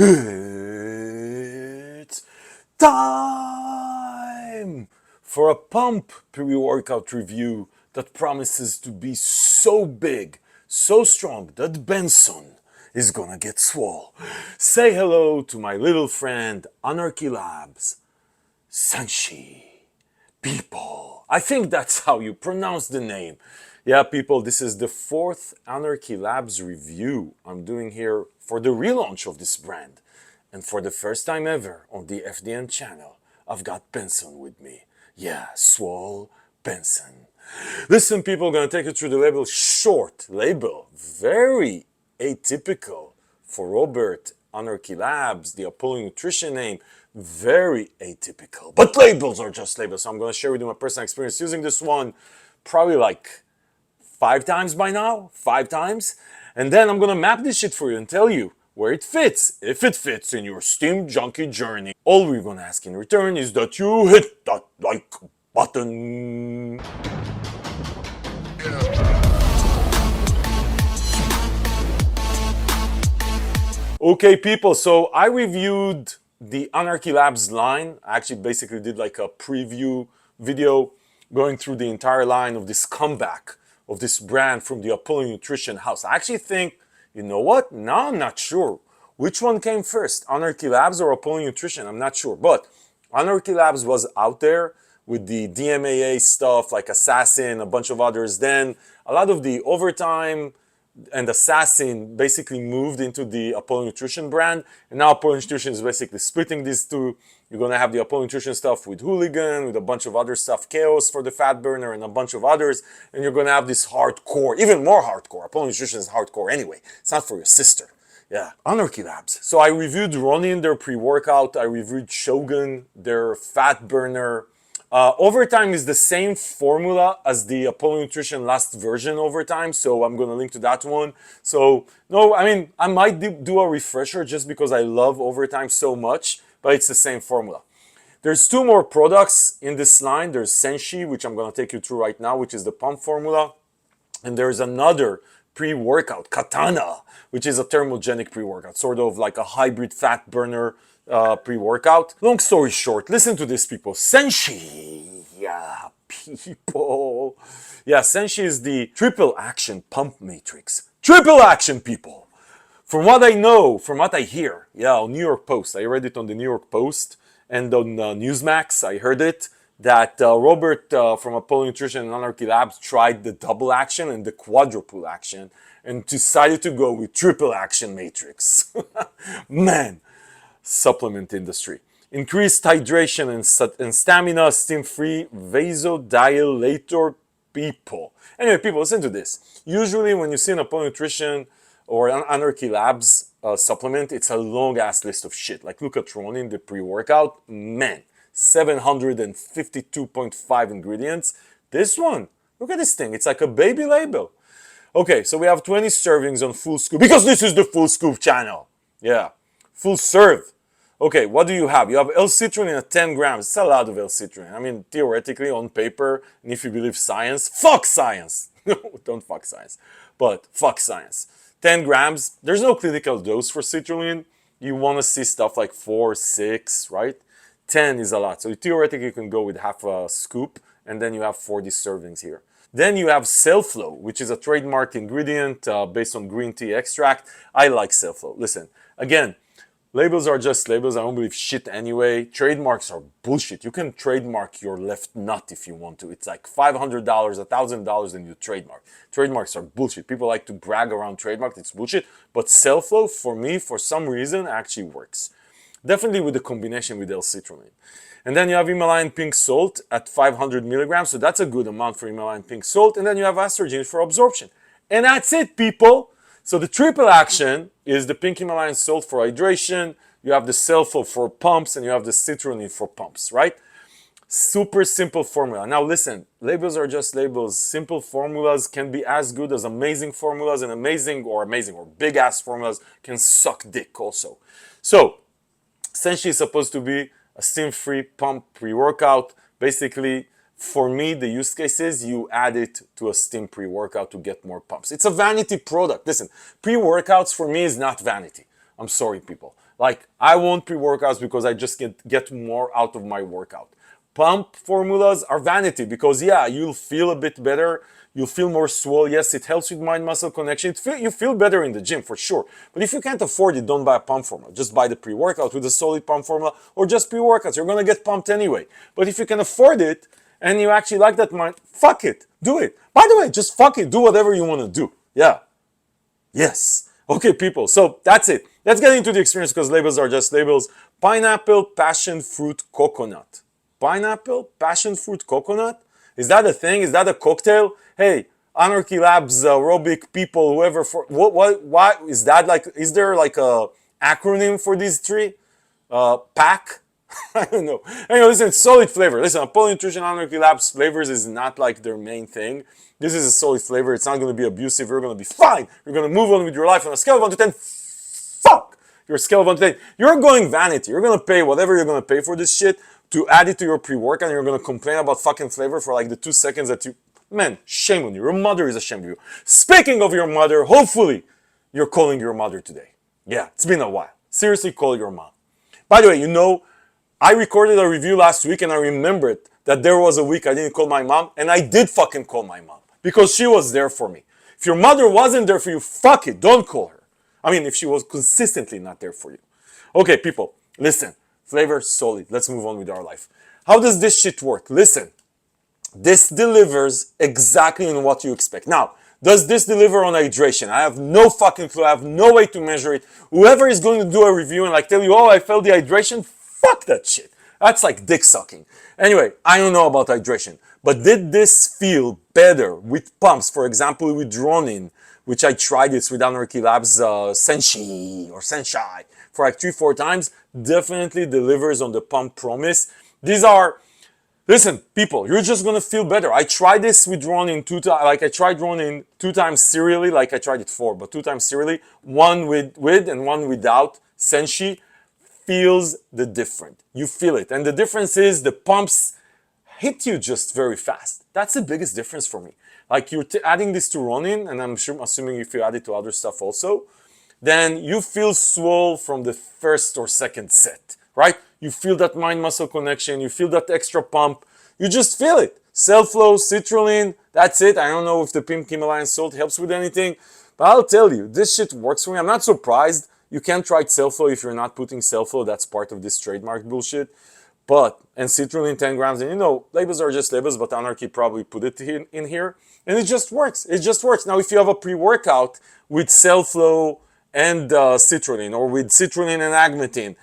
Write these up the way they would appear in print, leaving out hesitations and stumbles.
It's time for a pump pre-workout review that promises to be so big, so strong that Benson is gonna get swole. Say hello to my little friend Anarchy Labs, Senshi. People. I think that's how you pronounce the name. Yeah, people, this is the fourth Anarchy Labs review I'm doing here for the relaunch of this brand. And for the first time ever on the FDN channel, I've got Benson with me. Yeah, Swole Benson. Listen, people, I'm gonna take you through the label. Short label, very atypical for Robert, Anarchy Labs, the Apollo Nutrition name, very atypical. But labels are just labels, so I'm gonna share with you my personal experience using this one probably like 5 times by now, 5 times. And then I'm gonna map this shit for you and tell you where it fits, if it fits in your steam junkie journey. All we're gonna ask in return is that you hit that like button. Okay, people, so I reviewed the Anarchy Labs line. I actually basically did like a preview video going through the entire line of this comeback of this brand from the Apollo Nutrition house. I actually think, you know what? Now I'm not sure. Which one came first, Anarchy Labs or Apollo Nutrition? I'm not sure. But Anarchy Labs was out there with the DMAA stuff like Assassin, a bunch of others. Then a lot of the overtime and Assassin basically moved into the Apollo Nutrition brand, and now Apollo Nutrition is basically splitting these two. You're gonna have the Apollo Nutrition stuff with Hooligan, with a bunch of other stuff, Chaos for the fat burner, and a bunch of others, and you're gonna have this hardcore, even more hardcore. Apollo Nutrition is hardcore anyway. It's not for your sister. Yeah, Anarchy Labs. So I reviewed Ronin, their pre-workout. I reviewed Shogun, their fat burner. Overtime is the same formula as the Apollo Nutrition last version overtime, so I'm gonna link to that one. So no, I mean, I might do a refresher just because I love overtime so much, but it's the same formula. There's two more products in this line. There's Senshi, which I'm gonna take you through right now, which is the pump formula. And there's another pre-workout, Katana, which is a thermogenic pre-workout, sort of like a hybrid fat burner pre-workout. Long story short, listen to this, people. Senshi, yeah, people. Yeah, Senshi is the triple action pump matrix. Triple action, people. From what I know, from what I hear, yeah, on New York Post, I read it on the New York Post and on Newsmax, I heard it, that Robert from Apollo Nutrition and Anarchy Labs tried the double action and the quadruple action and decided to go with triple action matrix. Man, supplement industry. Increased hydration and stamina, steam-free vasodilator, people. Anyway, people, listen to this. Usually when you see an Apollo Nutrition or an Anarchy Labs supplement, it's a long-ass list of shit. Like, look at Ronin, the pre-workout. Man, 752.5 ingredients. This one, look at this thing. It's like a baby label. Okay, so we have 20 servings on Full Scoop, because this is the Full Scoop channel. Yeah, full serve. Okay, what do you have? You have L-citrulline at 10 grams. It's a lot of L-citrulline. I mean, theoretically, on paper, and if you believe science, fuck science. No, don't fuck science, but fuck science. 10 grams. There's no clinical dose for citrulline. You want to see stuff like 4, 6, right? 10 is a lot. So theoretically, you can go with half a scoop, and then you have 40 servings here. Then you have Cellflow, which is a trademarked ingredient based on green tea extract. I like Cellflow. Listen, again, labels are just labels. I don't believe shit anyway. Trademarks are bullshit. You can trademark your left nut if you want to. It's like $500, $1,000, and you trademark. Trademarks are bullshit. People like to brag around trademark. It's bullshit. But Cellflow, for me, for some reason, actually works. Definitely with the combination with L-citrulline. And then you have Himalayan pink salt at 500 milligrams. So that's a good amount for Himalayan pink salt. And then you have astragalus for absorption. And that's it, people. So the triple action is the pink Himalayan salt for hydration. You have the Cellflow for pumps, and you have the citrulline for pumps, right? Super simple formula. Now listen, labels are just labels. Simple formulas can be as good as amazing formulas, and amazing or big ass formulas can suck dick also. So Senshi is supposed to be a steam-free pump pre-workout. Basically, for me, the use case is you add it to a steam pre-workout to get more pumps. It's a vanity product. Listen, pre-workouts for me is not vanity. I'm sorry, people. Like, I want pre-workouts because I just get more out of my workout. Pump formulas are vanity because, yeah, you'll feel a bit better. You'll feel more swole. Yes, it helps with mind-muscle connection. You feel better in the gym for sure. But if you can't afford it, don't buy a pump formula. Just buy the pre-workout with a solid pump formula or just pre-workouts. You're going to get pumped anyway. But if you can afford it and you actually like that mind, fuck it. Do it. By the way, just fuck it. Do whatever you want to do. Yeah. Yes. Okay, people. So that's it. Let's get into the experience because labels are just labels. Pineapple, passion fruit, coconut. Pineapple, passion fruit, coconut? Is that a thing? Is that a cocktail? Hey, Anarchy Labs, aerobic people, whoever, for what is that like? Is there like a acronym for these three? Pack? I don't know. Anyway, listen, it's solid flavor. Listen, Apollo Nutrition Anarchy Labs flavors is not like their main thing. This is a solid flavor. It's not going to be abusive. You're going to be fine. You're going to move on with your life on a scale of 1 to 10. Fuck! Your scale of 1 to 10. You're going vanity. You're going to pay whatever you're going to pay for this shit to add it to your pre-workout, and you're going to complain about fucking flavor for like the 2 seconds that you... Man, shame on you. Your mother is ashamed of you. Speaking of your mother, hopefully you're calling your mother today. Yeah, it's been a while. Seriously, call your mom. By the way, you know, I recorded a review last week and I remembered that there was a week I didn't call my mom, and I did fucking call my mom because she was there for me. If your mother wasn't there for you, fuck it, don't call her. I mean, if she was consistently not there for you. Okay, people, listen. Flavor solid. Let's move on with our life. How does this shit work? Listen, this delivers exactly on what you expect. Now, does this deliver on hydration? I have no fucking clue. I have no way to measure it. Whoever is going to do a review and like tell you, oh, I felt the hydration, fuck that shit. That's like dick sucking. Anyway, I don't know about hydration, but did this feel better with pumps? For example, with Ronin, which I tried this with Anarchy Labs Senshi or Senshi for like 3-4 times, definitely delivers on the pump promise. These are, listen, people, you're just gonna feel better. I tried this with Ronin 2 times, like I tried Ronin 2 times serially, like I tried it 4, but 2 times serially, one with and one without Senshi. Feels the different. You feel it. And the difference is the pumps hit you just very fast. That's the biggest difference for me. Like you're adding this to Ronin, and I'm assuming if you add it to other stuff also, then you feel swole from the first or second set, right? You feel that mind-muscle connection. You feel that extra pump. You just feel it. Cell-flow, citrulline, that's it. I don't know if the pink Himalayan salt helps with anything, but I'll tell you, this shit works for me. I'm not surprised. You can't try cell-flow if you're not putting cell-flow. That's part of this trademark bullshit. But, and citrulline 10 grams, and you know, labels are just labels, but Anarchy probably put it in here. And it just works. It just works. Now, if you have a pre-workout with cell-flow and citrulline, or with citrulline and agmatine,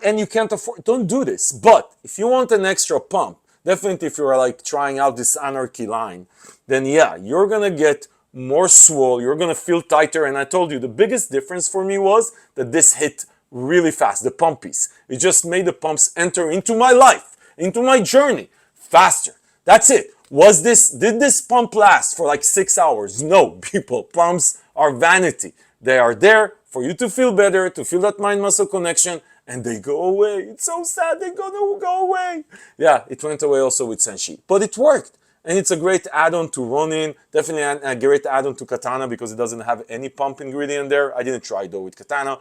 and you can't afford, don't do this. But if you want an extra pump, definitely if you're like trying out this Anarchy line, then yeah, you're gonna get more swole, you're gonna feel tighter. And I told you the biggest difference for me was that this hit really fast, the pump piece. It just made the pumps enter into my life, into my journey faster. That's it. Did this pump last for like 6 hours? No, people, pumps are vanity. They are there for you to feel better, to feel that mind-muscle connection, and they go away. It's so sad, they're gonna go away. Yeah, it went away also with Senshi, but it worked. And it's a great add-on to Ronin, definitely a great add-on to Katana because it doesn't have any pump ingredient there. I didn't try though with Katana.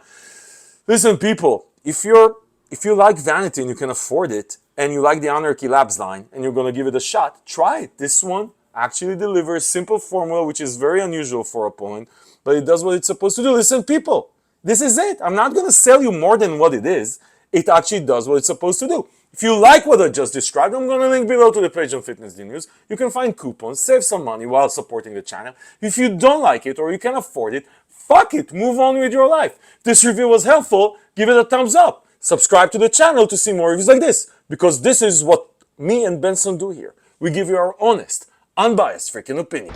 Listen, people, if you like vanity and you can afford it, and you like the Anarchy Labs line, and you're gonna give it a shot, try it. This one actually delivers simple formula, which is very unusual for a opponent, but it does what it's supposed to do. Listen, people, this is it. I'm not gonna sell you more than what it is. It actually does what it's supposed to do. If you like what I just described, I'm gonna link below to the page on Fitness News. You can find coupons, save some money while supporting the channel. If you don't like it or you can afford it, fuck it, move on with your life. If this review was helpful, give it a thumbs up. Subscribe to the channel to see more reviews like this, because this is what me and Benson do here. We give you our honest, unbiased freaking opinion.